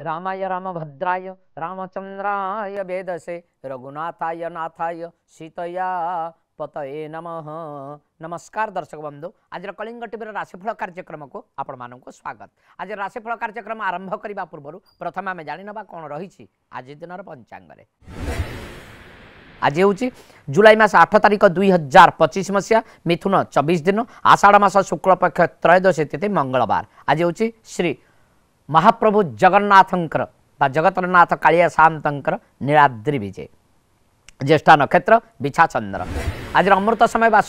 रामाय रामभद्राय रामचंद्राय वेदसे रघुनाथाय नाथाय सीतया पतये नमः। नमस्कार दर्शक बंधु, आज कलिंग टीवी राशिफल कार्यक्रम को आपण मानक स्वागत। आज राशिफल कार्यक्रम आरंभ करने पूर्व प्रथम आम जाना कौन रही आज दिन पंचांग। आज हूँ जुलाई मास 8 तारिख 2025 मसीहा मिथुन 24 दिन आषाढ़ मास शुक्ल पक्ष त्रयोदशी तिथि मंगलवार। आज हूँ श्री महाप्रभु जगन्नाथंकर जगतनाथ कालिया शांतर नीलाद्रि विजय। ज्येष्ठा नक्षत्र बिछा चंद्र। आज अमृत समय व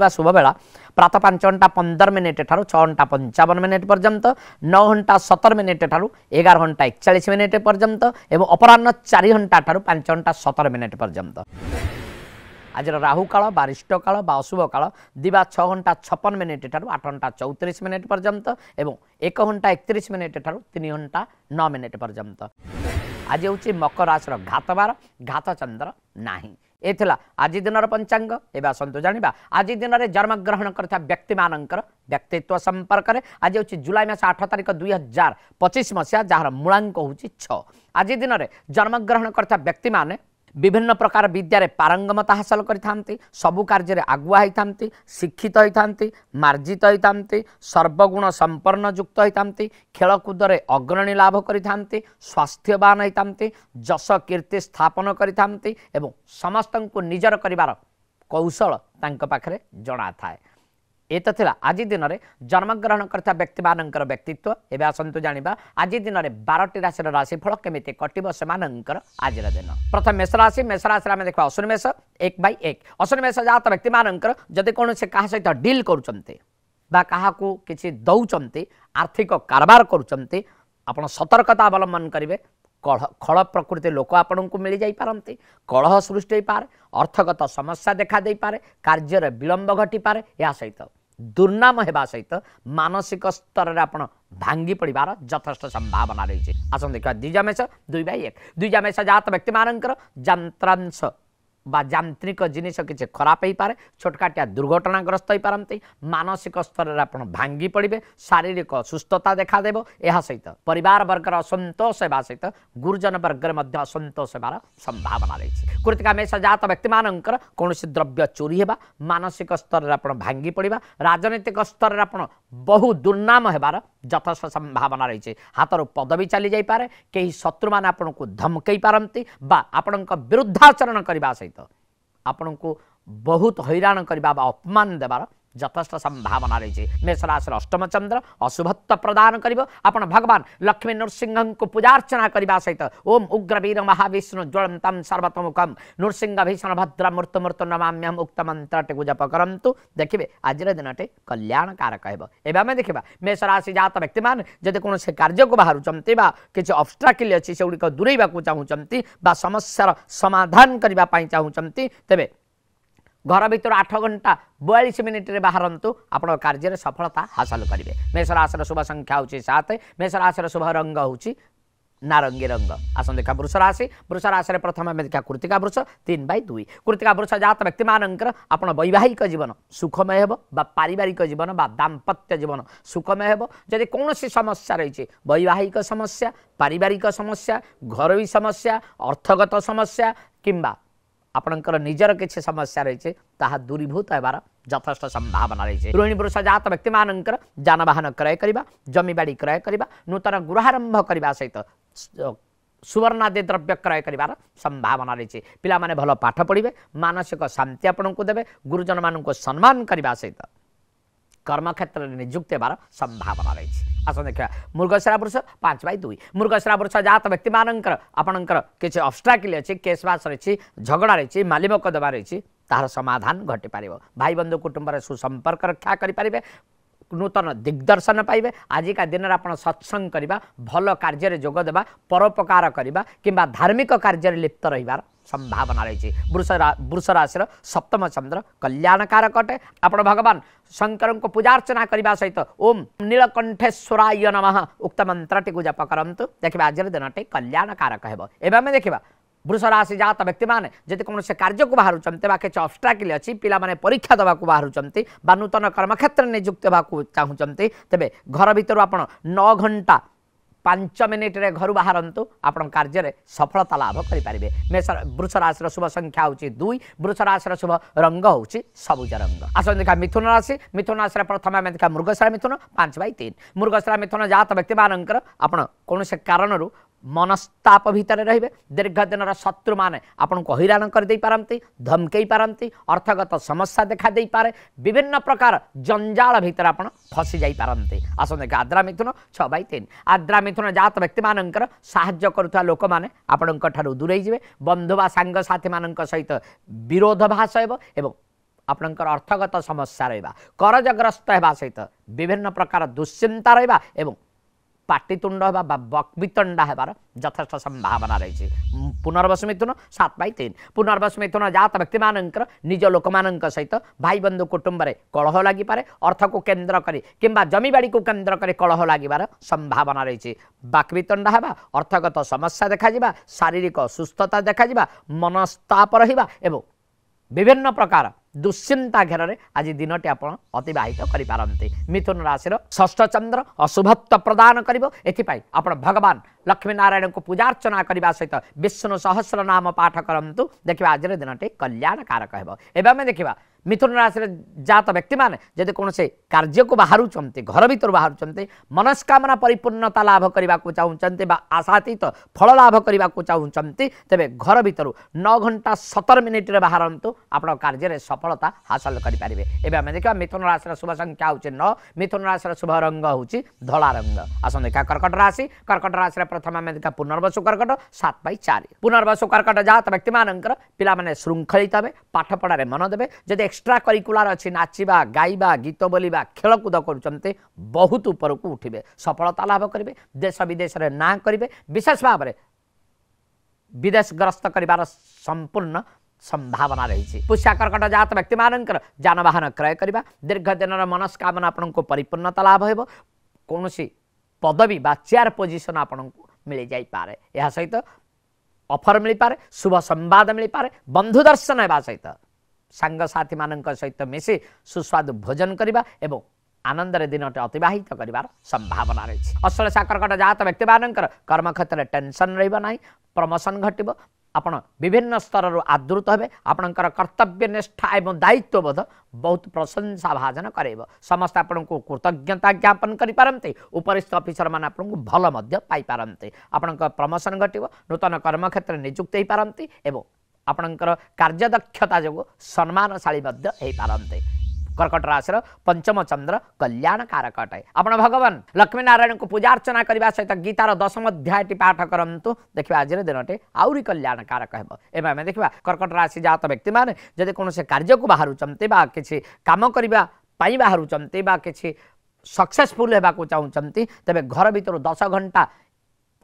शुभ बेला प्रातः 5 घंटा 15 मिनिट ठारू 6 घंटा 55 मिनिट पर्यंत, 9 घंटा 17 मिनिट ठारू 11 घंटा 41 मिनिट पर्यंत एवं अपराह्न 4 घंटा ठारू 5 घंटा 17 मिनिट पर्यंत। आज राहु काल बारिष्ट काल बा अशुभ काल दिवा 6 घंटा 56 मिनिट ठारू 8 घंटा 34 मिनिट पर्यंत एवं 1 घंटा 31 मिनिट ठारू 3 घंटा 9 मिनिट पर्यंत। आज हूँ मकर राशि घातबार घात चंद्र नाही। ए आज दिन पंचांग। एवं आसतु जाना आज दिन में जन्मग्रहण करता व्यक्ति मानकर व्यक्तित्व संपर्क में। आज हूँ जुलाई मास 8 तारिख 2025 मसीहा जार मूलांक हूँ 6। आज दिन में जन्मग्रहण करता व्यक्ति माने विभिन्न प्रकार विद्यारे पारंगमता हासिल करते, सबु कार्य आगुआ होता, शिक्षित होता, मार्जित होता, सर्वगुण संपन्न युक्त होता, खेलकूद अग्रणी लाभ करते, स्वास्थ्यवान होता, जश कीर्ति स्थापन करते एवं समस्त को निजर कर कौशल पाखरे जना थाए। एत थिला आज दिन में जन्मग्रहण करता व्यक्ति मानकर व्यक्तित्व। एवं आसतु जाना आज दिन में 12टी राशि राशिफल केमिति कटिब से आज दिन। प्रथम मेष राशि। मेष राशि आम देखा अश्विनी मेष 1/1। अश्विनी मेष जात व्यक्ति मानकर जदि कौन से क्या सहित डील करूँ कि दौरान आर्थिक कारबार करुँच आप सतर्कता अवलंबन करेंगे। खल प्रकृति लोक आपण को मिल जाई पारंती, कलह सृष्टि हो पारे, अर्थगत समस्या देखा दे पारे, कार्य विलंब घटी पारे। या सहित दुर्नाम होगा सहित मानसिक स्तर में आपण भांगी पड़ार यथेष्ट संभावना रही। आस देखा द्विजा मेष 2/1। द्विजा मेष जात व्यक्ति मानकर यंत्रांश बा यांत्रिक जिनिस किसी खराब हो पारे, छोटकाटिया दुर्घटनाग्रस्त हो पारती, मानसिक स्तर में आप भांगी पड़े, शारीरिक असुस्थता देखादेव। यह सहित परिवार वर्गर असंतोष होगा सहित गुरुजन वर्ग में असंतोष होबार संभावना रही। कृतिका मेष जात व्यक्ति मानकर कौन द्रव्य चोरी होगा, मानसिक स्तर में आप भांगी पड़ा, राजनीतिक स्तर में आप बहु दुर्नाम होबार यथेष्ट संभावना रही। हाथर पदवी चली जापे, कई शत्रु मैंने आपन को धमकई पारती बा आपण विरुद्धाचरण करने सहित आपण को बहुत हैरान करने अपमान देवार यथेष्ट संभावना रही। मेष राशि अष्टम चंद्र अशुभत्व प्रदान कर आपण भगवान लक्ष्मी नृसिंह को पूजार्चना करने सहित ओम उग्रवीर महाविष्णु ज्वलंतम सर्वतोमुखम नृसिंह भीषण भद्र मूर्त मूर्त नमाम्यहम उक्त मंत्र टे जप करंतु। देखिए आज दिन टे कल्याणकारक है। एवं आम देखा मेष राशि जात व्यक्ति मान जब कौन से कार्य को बाहर किसी ऑब्स्ट्रैकल अच्छी से गुड़िक दूरेबा चाहूँगी समस्यार समाधान करने चाहूँगी तेरे घर भर 8 घंटा 42 मिनिट रे बाहरंतु आपण कार्य सफलता हासिल करेंगे। मेष राशि शुभ संख्या हूँ 7। मेष राशि शुभ रंग हूँ नारंगी रंग। आस देखा वृष राशि। वृष राशि प्रथम आम देखा कृतिका वृष 3/2। कृतिका वृष जात व्यक्ति मानकर आप वैवाहिक जीवन सुखमय हो, पारिवारिक जीवन बा दाम्पत्य जीवन सुखमय हो। जदि कौन समस्या रही वैवाहिक समस्या, पारिवारिक समस्या, घरोई समस्या, अर्थगत समस्या किंबा आपणकर निजर किसी समस्या रही ताहा दूरीभूत होबार यथेष्ट संभावना रही। गृहिणी पुरुष जात व्यक्ति मानकर जानवाहन क्रय करवा, जमीबाड़ी क्रय करवा, नूतन गृहारंभ करने सहित सुवर्णादि द्रव्य क्रय कर संभावना रही। पिला माने भल पाठ पढ़े, मानसिक शांति आपण को देवे, गुरुजन मान को सम्मान करने सहित कर्मक्षेत्र में नियुक्ति होबार संभावना रही। आस देखा मृगशिरा वृष 5/2। मृगशिरा वृष जात व्यक्ति मानकर आपणकर किसी ऑब्स्ट्रैकल अच्छी केसबास रही, झगड़ा रही, मालिमकदमा रही, तार समाधान घटी पार। भाई बंधु कुटुंब सुसंपर्क रक्षा करेंगे, नूतन दिग्दर्शन पाइबे। आजिका दिन में आप सत्संग करवा, भल कार्य जोगदेवा, परोपकार करवा किंबा धार्मिक कार्य लिप्त रहिबार संभावना रही। वृष राशि सप्तम चंद्र कल्याणकारक अटे। आप भगवान शंकर को पूजार्चना करने सहित ओम नीलकंठेश्वराय नमः उक्त मंत्र टी जप करंतु। देखिए आज दिन टे कल्याणकारक है। एवं देखा वृष राशि जात व्यक्ति मैंने जब कौन से कार्य को बाहर किसी ऑब्स्ट्रैकल अच्छी पिला माने परीक्षा देवा बाहर नूतन कर्मक्षेत्र नियुक्त होगा चाहूँगी तेरे घर भर आप 9 घंटा 5 मिनिट रे घर बाहरंतु आपण कार्य रे सफलता लाभ करि परिबे। वृष राशि शुभ संख्या होची 2, वृष राशि शुभ रंग होची सबुज रंग। आसन देखा मिथुन राशि रे प्रथम में देखा मृगशिरा मिथुन 5/3 मृगशिरा मिथुन जात व्यक्ति मानकर आपण कोन से कारणरू मनस्ताप भितर रहिबे। दीर्घ दिन शत्रु माने आपन को हैरान कर दे पारंती, धमकई पारंती, अर्थगत समस्या देखा दे पारे, विभिन्न प्रकार जंजाल भितर आपन फसी जाई पारंती। आसन देख आद्रा मिथुन 6/3 आद्रा मिथुन जात व्यक्ति मानकर साहाय्य करुवा लोक माने आपनक ठारू दूरई जिवे। बंधु बा सांग साथी मानक सहित विरोधाभास हेबो एवं आपनकर अर्थगत समस्या रहिबा, करजग्रस्त हेबा सहित विभिन्न प्रकार दुश्चिंता रहिबा एवं पाटितुंड होगा बकवितंडा हेबार यथेष्ट संभावना रही। पुनर्वसु मिथुन 7/3 पुनर्वसु मिथुन जात व्यक्ति मानकर निज लोक मानक सहित भाई बंधु कुटुंब रे कलह लगी पारे, अर्थ को केंद्र करी किंबा जमीबाड़ी को केंद्र करी कलह लागिबार संभावना रही। बाकवितंडा हेबा, अर्थगत समस्या देखा जिबा, शारीरिक सुस्थता देखा जिबा, मनस्ताप रहिबा एवं विभिन्न प्रकार दुश्चिंता घेर में आज दिनटी आप अतिवाहित करें। मिथुन राशि षष्ठ चंद्र अशुभत्व प्रदान कर भगवान लक्ष्मी नारायण को पूजार्चना करने सहित विष्णु सहस्र नाम पाठ करंतु। देखिए आज दिनटी कल्याणकारक है। देखा मिथुन राशि जात व्यक्ति माने जदि कौन से कार्य को बाहर घर भर बाहर मनस्कामना परिपूर्णता लाभ करने को चाहते आशातीत फल लाभ करने को चाहते तेरे घर भर 9 घंटा 17 मिनिट बाहरतु आप कार्य सफलता हासिल करेंगे। एवं आम देखा मिथुन राशि शुभ संख्या हूँ 9, मिथुन राशि शुभ रंग हूँ धला रंग। आसन देखा कर्कट राशि प्रथम आम देखा पुनर्वसु कर्कट 7/4 पुनर्वसु कर्कट जात व्यक्ति मानकर पिलामाने शृंखलित हे, पाठ पढ़ारे मन देवे। जदि एक्स्ट्रा करिकुलर अच्छी नाचिबा गाइबा गीत बोलिबा खेलकूद करुचंते बहुत ऊपर को उठिबे, सफलता लाभ करेंगे, देश विदेश में ना करेंगे, विशेष भाव में विदेश ग्रस्त कर संपूर्ण संभावना रही। पुष्या कर्कट जात व्यक्ति मानकर जानवाहन क्रय करवा, दीर्घ दिन मनस्कामना आपन को परिपूर्णता लाभ हो, कौन पदवी बा चेयर पोजिशन आपन को मिल जापे। यह सहित ऑफर मिल पारे, शुभ संवाद मिल पारे, बंधु दर्शन होगा सहित सांग साथी मान सहित मिसी सुस्वादु भोजन करवा एवं आनंद दिनटे अतिवाहित कर संभावना रही। अश्लेषा कर्कट जात व्यक्ति मानकर कर्म क्षेत्र में टेंशन रहा, प्रमोशन घटब, आपण विभिन्न स्तर आदृत हे, आपणकर कर्तव्य निष्ठा एवं दायित्वबोध बहुत प्रशंसा भाजन करेब। समस्त आपण को कृतज्ञता ज्ञापन करें, उपरिस्थ अफिसर मान आपन को भल पाई पारंते, आपण प्रमोशन घटब, नूतन कर्म क्षेत्र में नियुक्त हो पारंती एवं आपणकर कार्यदक्षता जो सम्मानशाली हो पारंते। कर्कट राशि पंचम चंद्र कल्याणकारक अटे। आपण भगवान लक्ष्मी नारायण को पूजार्चना करने सहित गीतार 10म अध्याय पाठ करंतु। देखिए आज दिनटे आउरी कल्याणकारक है। एवं आम देखा कर्कट राशि जात व्यक्ति माने जदि कौन से कार्य को बाहरुचंते बा किछि काम करबा पई बाहरुचंते बा किछि सक्सेसफुल हेबा को चाहउचंती, तेबे घर भीतर 10 घंटा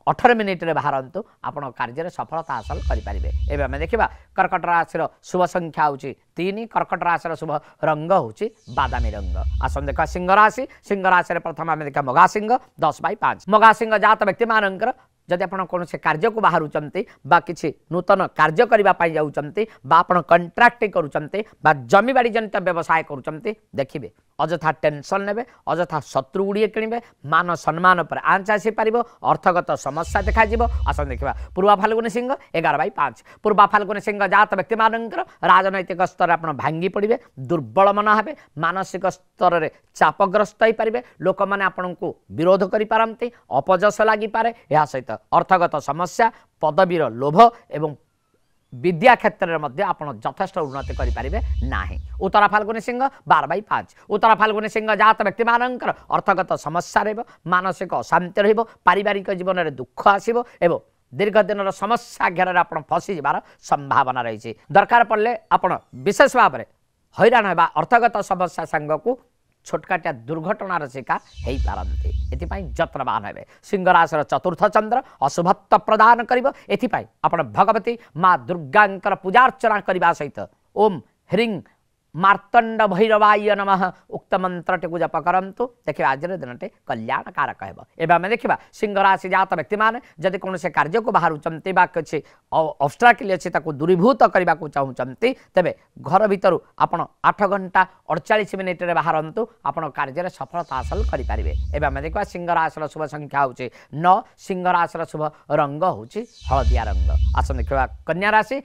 18 मिनिट रे बाहरतु आपण कार्य सफलता हासिल करेंगे। एवं आम देखा कर्कट राशि शुभ संख्या हूँ 3, कर्कट राशि शुभ रंग हूँ बादामी रंग। आसन देखा सिंह राशि प्रथम आम देखा मगा सिंह 10/5 मगा सिंह जात व्यक्ति मानकर जदि आप कौन से कार्य को बाहरुचंती बा किछि नूतन कार्य करने जाऊँच बा आप कंट्राक्ट करुचंती बा जमी बाड़ी जनित व्यवसाय करुचंती, देखिए अजथा टेंशन नेबे, अजथा शत्रु गुड़िए किणवे, मान सम्मान पर आंच आसी पार, अर्थगत समस्या देखा। आसन देखा पूर्वा फाल्गुनी सिंह 11/5 पूर्वा फाल्गुनी सिंह जात व्यक्ति मानकर राजनैतिक स्तर आप भांगी पड़े, दुर्बल मन हे, मानसिक स्तर में चापग्रस्त हो पारे, लोक मैंने आपण को विरोध करें, अपजस लगिपारे। यह सहित अर्थगत समस्या, पदवीर लोभ एवं विद्या क्षेत्र में आप यथेष्ट उन्नति करें ना। उत्तरा फाल्गुनी सिंह 12/5 उत्तरा फाल्गुनी सिंह जात व्यक्ति मानकर अर्थगत समस्या रहिबो, मानसिक अशांति रहिबो, पारिवारिक जीवन में दुख आसिबो एवं दीर्घ दिन समस्या घेर आप फसी जबार संभावना रही। दरकार पड़े आप विशेष भाव में हैरान होगा, अर्थगत समस्या सांग को छोटकाटिया दुर्घटनार शिकार हो पारती, एथिपाई जत्नवान हे। सिंह राशि चतुर्थ चंद्र अशुभत्व प्रदान करिबो, एथिपाई आपण भगवती माँ दुर्गांकर पूजार्चना करने सहित ओम ह्रीं मार्तंड भैरवाय नमः उक्त मंत्रटी को जप करंतु देखिए आज दिनटे कल्याणकारक हेब एवं आम देखा सिंह राशि जात व्यक्ति मैंने जदि कौन से कार्य को बाहर किसी ऑब्स्ट्रैकल अच्छी दूरीभूत करने को चाहते तेरे घर भितर आपण 8 घंटा 48 मिनिट रे बाहरतु आपण कार्य सफलता हासिल करेंगे एवं आम देखा सिंह राशि शुभ संख्या हूँ 9 सिंह राशि शुभ रंग हूँ हलदिया रंग आस देखा कन्या राशि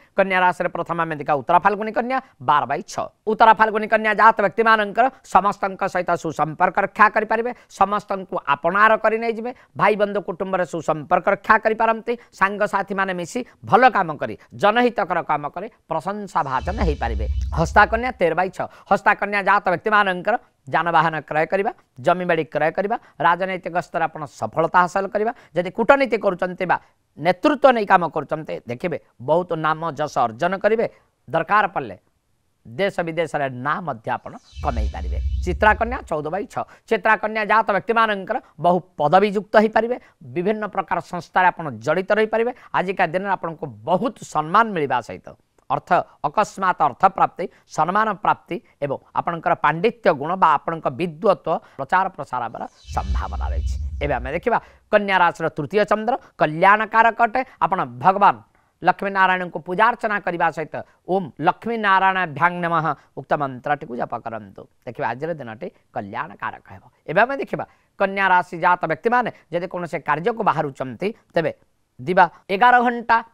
प्रथम आम देखा उत्तरा फाल्गुनी कन्या 12/6 उत्तरा फाल्गुनी कन्या जात व्यक्ति मानकर समस्त सहित सुसंपर्क रक्षा करेंगे समस्त को आपणार कर भाई बंधु कुटुंब सुसंपर्क रक्षा करें सांग साथी माने मिसी भल काम कर जनहितकर काम कर प्रशंसा भाजन हो पारे हस्ता कन्या 13/6 हस्ता कन्या जात व्यक्ति मानकर जानवाहन क्रय करवा जमीबाड़ी क्रय करवा राजनैतिक स्तर आप सफलता हासिल करवा जदि कूटनीति कर नेतृत्व नहीं काम कर देखिए बहुत नाम जश अर्जन करेंगे दरकार पड़े देश विदेश ना कमई पारे चित्रा कन्या 14/6 चित्रा कन्या जात व्यक्ति मानकर बहु पदवीयुक्त हो पारे विभिन्न प्रकार संस्था आप जड़ित रही पारे आजिका दिन आपको बहुत सम्मान मिलवा सहित अर्थ अकस्मात अर्थ प्राप्ति सम्मान प्राप्ति एवं आपणकर पांडित्य गुण बा आपणक विद्वत्व प्रचार प्रसार संभावना रही एवं आम देखा कन्या राशि तृतीय चंद्र कल्याणकारक अटे आपण भगवान लक्ष्मी नारायण को पूजार्चना करने सहित ओम लक्ष्मी नारायण भ्यांग नमः उक्त मंत्रटी को जप करंतु देखिए आज दिनटे कल्याणकारक है एवं आम देखा कन्या राशि जात व्यक्ति मैंने जब कौन से कार्य को बाहर तेरे दिवा 11 घंटा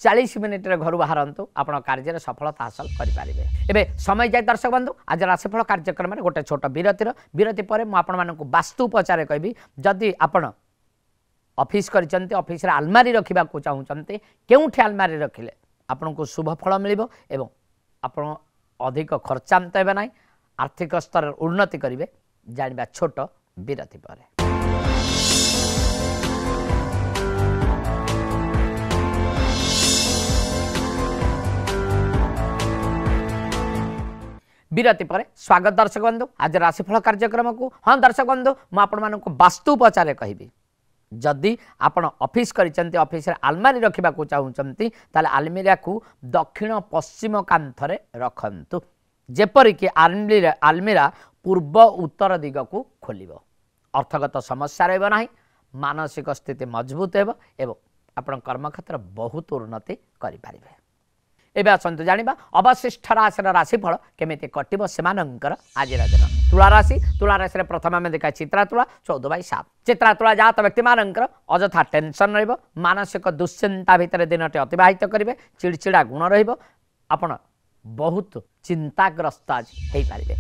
40 मिनिट घर बाहरतु आप कार्य सफलता हासिल करेंगे एवं समय जाए दर्शक बंधु आज राशिफल कार्यक्रम में गोटे छोट विरति पर मुझे वास्तु उपचार कहि जदि आपण ऑफिस करचंते ऑफिस रे अलमारी रखिबा को चाहूचंते केउठी अलमारी रखिले आपन को शुभ फल मिलिबो एवं आपन अधिक खर्चांत हेबे नाही आर्थिक स्तर उन्नति करिवे जानिबा छोट विरति परे विरति पर स्वागत दर्शक बंधु आज राशिफल कार्यक्रम को हाँ दर्शक बंधु मुझे वास्तु उपचार कहि जदि आपण ऑफिस करचंती ऑफिस रे अलमारी रखिबा को चाहूचंती ताले अलमीरा को दक्षिण पश्चिम कांथरे रखंतु जेपरि कि अलमीरा पूर्व उत्तर दिग को खोलिबो अर्थगत समस्या रहबो नाही मानसिक स्थिति मजबूत हेबो एवं आपण कर्मक्षेत्र बहुत उन्नति करि पारिबे एबे आसंतु जानिबा अवशिष्ट राशि राशिफल केमिति कटिबो सेमानंकर आज दिन तुला राशि प्रथम आम देखा चित्रा तुला 14/7 चित्रा तुला जात व्यक्ति मानकर अजथा टेंशन रहिबो मानसिक दुश्चिंता भितर दिनटे अतिबाहित करेंगे चिड़चिड़ा गुण रहिबो आपण बहुत चिंताग्रस्त आज हो पारे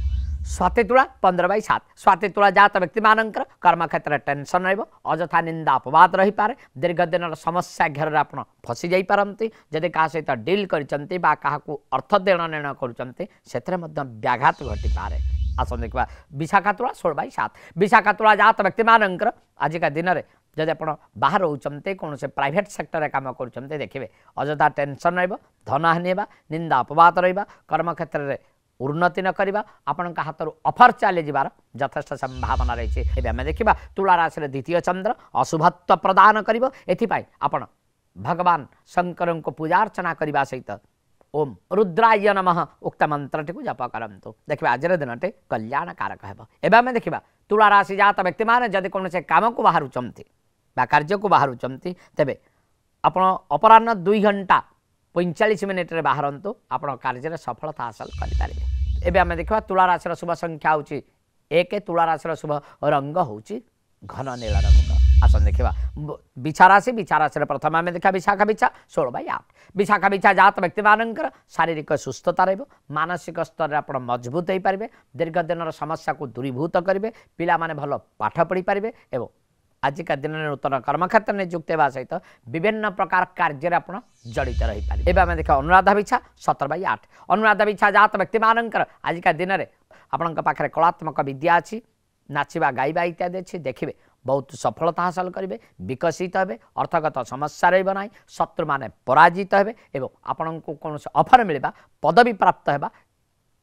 स्वाति तुला 15/7 स्वाति तुला जात व्यक्ति मानकर कर्मक्षेत्र टेंशन रहिबो अजथा निंदा अपवाद रही पारे दीर्घ दिन समस्या घेर आप फसी जाई पारंती जदि का सहित डील करचंती बा काहाकू अर्थ देण नेण करचंती सेथरे मध्य व्याघात घटी पारे आसन देखा विशाखा तुला 16/7 विशाखा तुला जात व्यक्ति मानकर आजिका दिन में जदि आप बाहर रोचते कौन से प्राइवेट सेक्टर काम करते देखिए अजथा टेंशन रन हानि निंदा अपवाद रहा कर्मक्षेत्र में उन्नति न करवा आपण हाथ ऑफर चली जाबार यथेष्ट संभावना रही है आम देखा तुला राशि द्वितीय चंद्र अशुभत्व प्रदान करिवो एथिपाई आपण भगवान शंकर को पूजार्चना करने सहित ओम रुद्राय नमः उक्त मंत्रटी को जप करंतु देखिए आज दिनटे कल्याणकारक है एवं आम देखा तुला राशि जात व्यक्ति मैंने जदि कौन से काम को बाहरुचंती बा कार्य को बाहरुचंती तेबे आपण अपराह्न 2 घंटा 45 मिनिट रे बाहरंतु आपण कार्य सफलता हासिल करेंगे एवं आम देखा तुला राशि शुभ संख्या हूँ 1 तुला राशि शुभ रंग हूँ घन नील रंग आसन देखा बिछा राशि प्रथम आम देखा विशाखा बिछा 16/8 विशाखा बिछा जात व्यक्ति मानकर शारीरिक सुस्थता रहिबो मानसिक स्तर आप मजबूत हो पारे दीर्घ दिन समस्या को दूरीभूत करेंगे पिला माने भल पाठ पढ़ी पारे एवं आजिका दिन में नूतन कर्मक्षेत्र नियुक्त होगा सहित विभिन्न प्रकार कार्य आप जड़ित रही पारे एवं आम देखा अनुराधा बिछा 17/8 अनुराधा बिछा जात व्यक्ति मानकर आजिका दिन में आपण पाखे कलात्मक विद्या अच्छी नाचिबा गाइबा इत्यादि अच्छी देखिए बहुत सफलता हासिल करेंगे विकसित हे अर्थगत समस्या रही ना शत्रु माने पराजित हे एवं आपण को कौन से ऑफर मिलवा पदवी प्राप्त होगा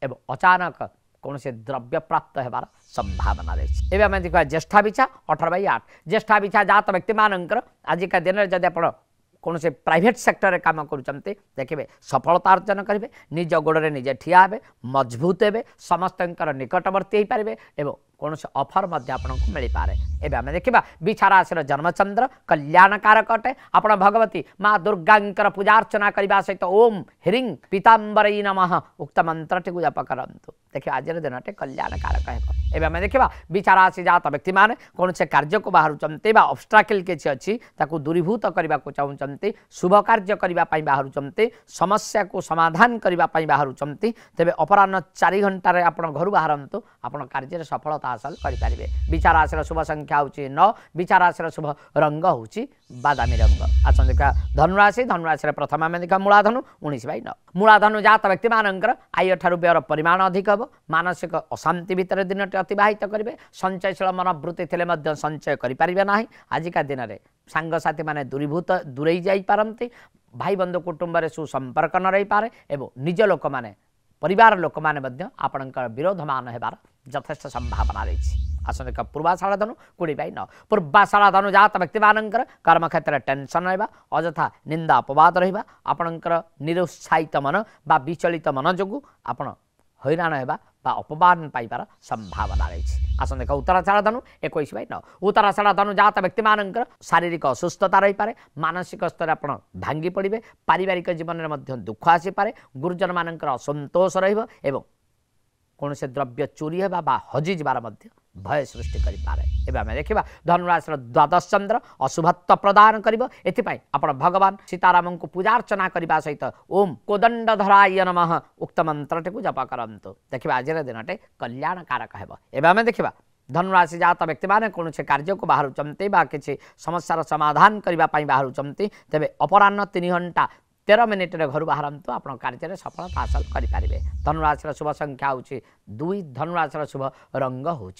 एवं अचानक कौन से द्रव्य प्राप्त होबार संभावना रही है आम देखा ज्येष्ठा बिछा 18/8 ज्येष्ठा बिछा जात व्यक्ति मानकर आजिका दिन में जब आप कौन से प्राइवेट सेक्टर रे काम करुचंते देखिए सफलता अर्जन करेंगे निज गोड़े निजे ठिया हे मजबूत हे समस्त निकटवर्ती हो पारे एवं कौन से ऑफर आपको मिल पारे एवं आम देखा बिछा राशि जन्मचंद्र कल्याणकारक अटे आप भगवती माँ दुर्गा पूजार्चना करने सहित ओम ह्रीं पीतांबरई नमः उक्त मंत्र टी जप करतु देखिए आज दिन टे कल्याणकारक है आम देखा बिछा राशि जात व्यक्ति मैंने कौन से कार्य को बाहर ऑब्स्ट्राकल किसी अच्छी दूरीभूत करने को चाहते शुभ कार्य करने बाहर समस्या को समाधान करने बाहर तेज अपराह 4 घंटे आप घर बाहर आप कार्य सफलता हासिल करेंगे बिछा राशि शुभ संख्या हूँ 9 बिछा राशि शुभ रंग हूँ बादामी रंग आस देखा धनुराशि प्रथम आम देखा मूलाधनु 19/9 मूलाधनु जात व्यक्ति मानकर आय ठार व्ययर परिमाण अधिक हम मानसिक अशांति भितर दिन अतिवाहित करेंगे संचयशील मनोवृत्ति थे संचय करें ना आजिका दिन में सांगसाथी मैंने दूरीभूत दूरे जापारती भाई बंधु कुटुंब सुसंपर्क न रही पारे एवं निज लोक मैंने परिवार लोक मैंने आपणकर विरोधमान होबार यथेष्ट संभावना रही आसंका पूर्वाषाढ़ धनु 20/9 पूर्वाषाढ़ धनु जात व्यक्ति मानकर कर्म क्षेत्र टेंशन रहा अजथा निंदा अपवाद रहा आपणकर निरुत्साहित मन बा विचलित मन जो आपण हैरान होगा अपमान पाइबार संभावना रही आसंका उत्तराषाढ़ धनु 21/9 उत्तराषाढ़ धनु जात व्यक्ति मानकर शारीरिक असुस्थता रही पारे मानसिक स्तर आप भांगी पड़े पारिवारिक जीवन में दुख आसीपे गुरुजन मान असंतोष रहा कौन से द्रव्य चोरी होगा बा हजि जबार भय सृष्टि करें आम देखा धनुराशि द्वादश चंद्र अशुभत्व प्रदान कर भगवान सीताराम को पूजार्चना करने सहित ओम कोदंडधराय नमः उक्त मंत्र टी जप करतु देखिए आज दिन टे कल्याणकारक है आम देखा धनुराशि जात व्यक्ति मैंने कौन से कार्य को बाहर किसी समस्यार समाधान करने बाहर तेज अपराह 3 घंटा 13 मिनिट घर बाहर आप कार्य सफलता हासिल करेंगे धनुराशि शुभ संख्या हूँ 2 धनुराशि शुभ रंग हूँ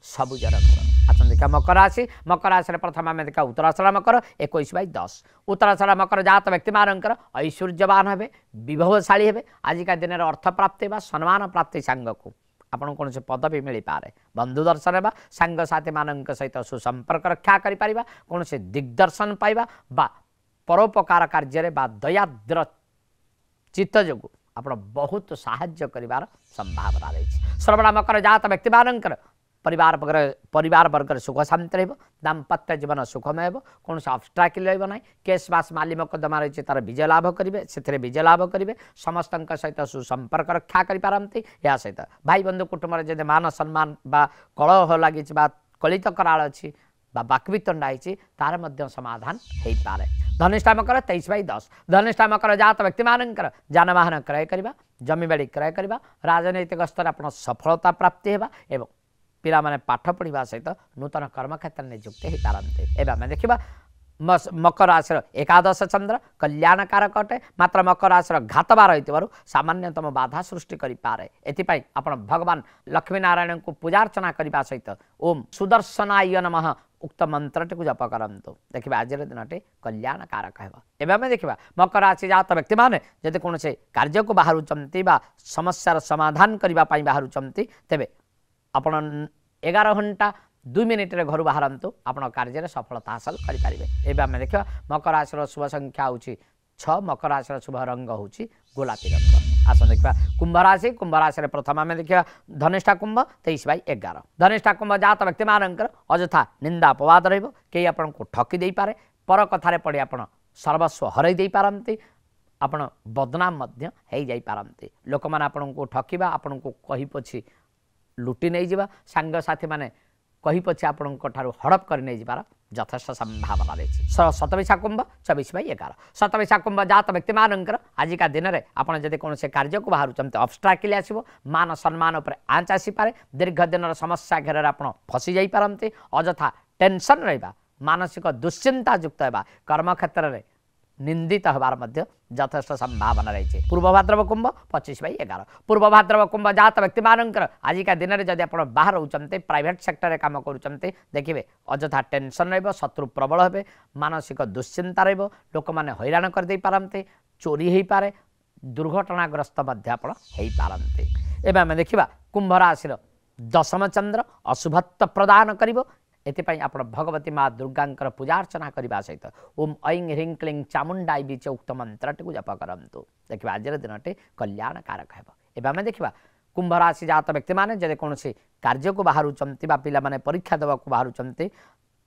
सबुज रंग आसन देखा मकर राशि प्रथम आम देखा उत्तराषाढ़ मकर 21/10 उत्तराषाढ़ मकर जात व्यक्ति मानकर ऐश्वर्यवान हे विभवशाली हे आजिका दिन में अर्थ प्राप्ति सम्मान प्राप्ति सांग को आपन कौन से पदवी मिल पारे बंधु दर्शन है सांगसाथी मान सहित सुसंपर्क रक्षा करें कौन से दिग्दर्शन पाइबा बा परोपकार कार्य दयाद्र चित्त जो आप बहुत साहाय्य कर संभावना रही श्रवण मकर जात व्यक्ति मानकर परिवार वर्ग सुख शांति रही दाम्पत्य जीवन सुखमय कौन से ऑब्स्ट्राकल रहा केस बास माली मकदमा रही तार विजय लाभ करेंगे से विजय लाभ करेंगे समस्त सहित सुसंपर्क रक्षा करें या सहित भाई बंधु कुटुंब जब मान सम्मान बा कलह लगी कलित कराल अच्छी बाक्वितंडा होती तार समाधान हो पाए धनिष्ठा मकर 23/10 धनिष्ठा मकर जात व्यक्ति मानकर जानवाहन क्रय करवा जमीबाड़ी क्रय करवा राजनैतिक स्तर आप सफलता प्राप्ति होगा एवं पिला माने पाठ पढ़ा सहित नूतन कर्म क्षेत्र नियुक्त हो पारते एवं आम देखा मकर राशि एकादश चंद्र कल्याणकारक अटे मात्र मकर राशि घातबार हो सामान्यतम बाधा सृष्टि करें एपाई आप भगवान लक्ष्मीनारायण को पूजार्चना करने सहित ओम सुदर्शनाय नमः उक्त मंत्र टी जप करतु देखिए आज दिन टे कल्याणकारक है आम देखा मकर राशि जात व्यक्ति मैंने जब कौन से कार्य को बाहर समस्यार समाधान करने बाहर तेज आप 11 घंटा 2 मिनिट रे घर बाहर आप कार्य सफलता हासिल करेंगे आम देखा मकर राशि शुभ संख्या हूँ 6 मकर राशि शुभ रंग हूँ गोलापी रंग आस देखा कुंभ राशि प्रथम आम देखा धनिष्ठा कुंभ 23/11 धनिष्ठा कुंभ जात व्यक्ति मानकर अजथा निंदा अपवाद रही आपन को ठकी दे पारे पर कथार पड़ी आप सर्वस्व हरई दे पारती आपण बदनाम हो जापारती लोक मैंने आपन को ठकवा आपन को कही पछी लुटि नहीं जावा सांगसाथी माने कही पछे आपण हड़प कर नहीं जाबार यथेष्ट संभावना रही शतविशा कुंभ 24/11 शतविशा कुंभ जात व्यक्ति मानकर आजिका दिन में आप जब कौन से कार्य को बाहर ऑब्स्ट्राकल आसो मान सम्मान उपर आँच आसीपे दीर्घ दिन समस्या घेर आप फसी जापारती अजथा टेंशन रहा मानसिक दुश्चिंता युक्त होगा कर्म क्षेत्र में निंदित हबार यथेष्ट संभावना रही पूर्व भाद्रव कुंभ 25/11 पूर्व भाद्रव कुंभ जात व्यक्ति मानकर आजिका दिन में जब आप बाहर रोचते प्राइवेट सेक्टर काम करुँचे देखिए अजथा टेंशन शत्रु प्रबल हे मानसिक दुश्चिंता लोक मैंने हैरान करदे पारते चोरी हो पारे दुर्घटनाग्रस्त पारते एवं आम देखा कुंभ राशि दशम चंद्र अशुभत्व प्रदान कर एथिपाई आपण भगवती माँ दुर्गांकर पूजा अर्चना करने सहित ओम ऐं ह्रीं क्लीं चामुंडाई बीच उक्त मंत्रटी को जप करंतु देखिए आज दिनटे कल्याणकारक है। एवं आम देखा कुंभ राशि जात व्यक्ति मैंने जब कौन कार्य को बाहर पिला माने परीक्षा देवा बाहर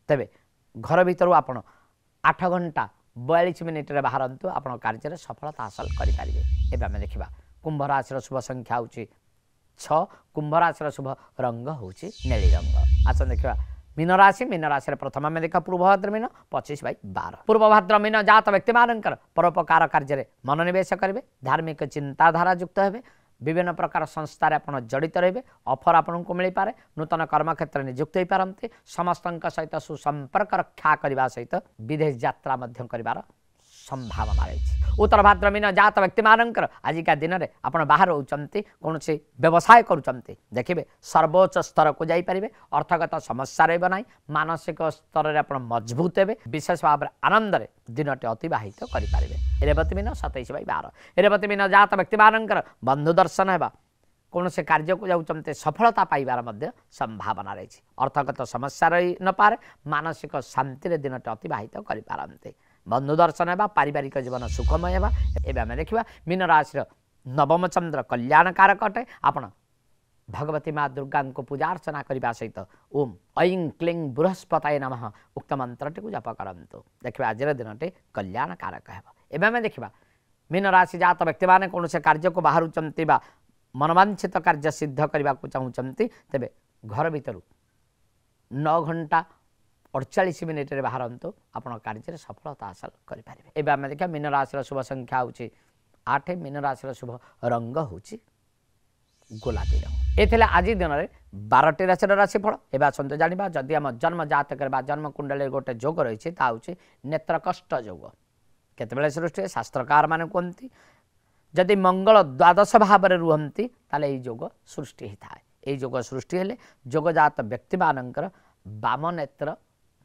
तेरे घर भर आपण 8 घंटा 42 मिनिट बाहरतु आप कार्य सफलता हासिल करेंगे। एवं आम देखा कुंभ राशि शुभ संख्या हूँ 6 कुंभ राशि शुभ रंग हूँ नीली रंग। आस देखा मीन राशि प्रथम आम देखा पूर्वभाद्र मीन 25/12 पूर्वभाद्र मीन जात व्यक्ति मानकर परोपकार कार्य मनोनिवेश करेंगे धार्मिक चिंताधारा युक्त हे विभिन्न प्रकार संस्थार आप जड़ित रहे ऑफर आपन को मिल पारे नूतन कर्म क्षेत्र नियुक्त हो पारती समस्त सहित सुसंपर्क रक्षा करने सहित विदेश यात्रा कर संभावना रही। उत्तर भाद्र मीन जात व्यक्ति मानकर आजिका दिन में आप बाहर होती कौन व्यवसाय करुँचे देखिए सर्वोच्च स्तर को जापरेंगे अर्थगत समस्या रही मानसिक स्तर में आप मजबूत हे विशेष भाव में आनंद दिनटे अतिवाहित करेंगे। रेवती मीन 27/12 रेवती मीन जात व्यक्ति मानकर बंधु दर्शन है कौन से कार्य को जाऊँचे सफलता पाइबार संभावना रही अर्थगत समस्या रही न पारे मानसिक शांति दिनटे अतिवाहित करें बंधु दर्शन है पारिवारिक जीवन सुखमय है। एवं आम देखा मीन राशि नवम चंद्र कल्याणकारक अटे आपण भगवती माँ दुर्गा को पूजा अर्चना करने सहित ओम ऐं क्लीं बृहस्पताय नमः उक्त मंत्रटी को जप करंतु देखिए आज दिनटे कल्याणकारक है। एवं आम देखा मीन राशि जात व्यक्ति मैंने कौन से कार्य को बाहर मनोवांछित कार्य सिद्ध करने को चाहते तेरे घर भर 9 घंटा 48 मिनिट बाहरतु आप कार्य सफलता हासिल करेंगे। एवं आम देखा मीन राशि शुभ संख्या हूँ 8 मीन राशि शुभ रंग हूँ गोलापी रंग। ये आज दिन में 12टी राशि राशिफल। एवं आसतु जाना जदि आम जन्म जातक जन्म कुंडली गोटे जोग रही है नेत्रकष्ट जोग केतबेले सृष्टि शास्त्रकार माने कहते जदि मंगल द्वादश भाव में रुहति ताले ये जोग सृष्टि होता है। ये जोग सृष्टि हेले जोगजात व्यक्ति मानकर बाम नेत्र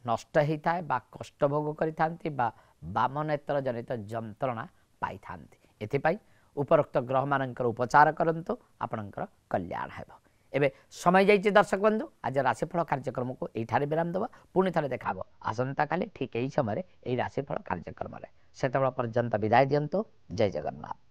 नष्ट होता है कष्ट भोग करि बाम नेत्र जनित जंत्रणा पाई था। एथिपाई उपरोक्त ग्रह मानकर उपचार करंतु आपणकर कल्याण है। एबे समय जाइए दर्शक बंधु आज राशिफल कार्यक्रम को यठार विराम देवा पुणी थे देखा आसंता काली ठीक यही समय यही राशिफल कार्यक्रम से पर्यंत विदाय दियंतु। जय जगन्नाथ।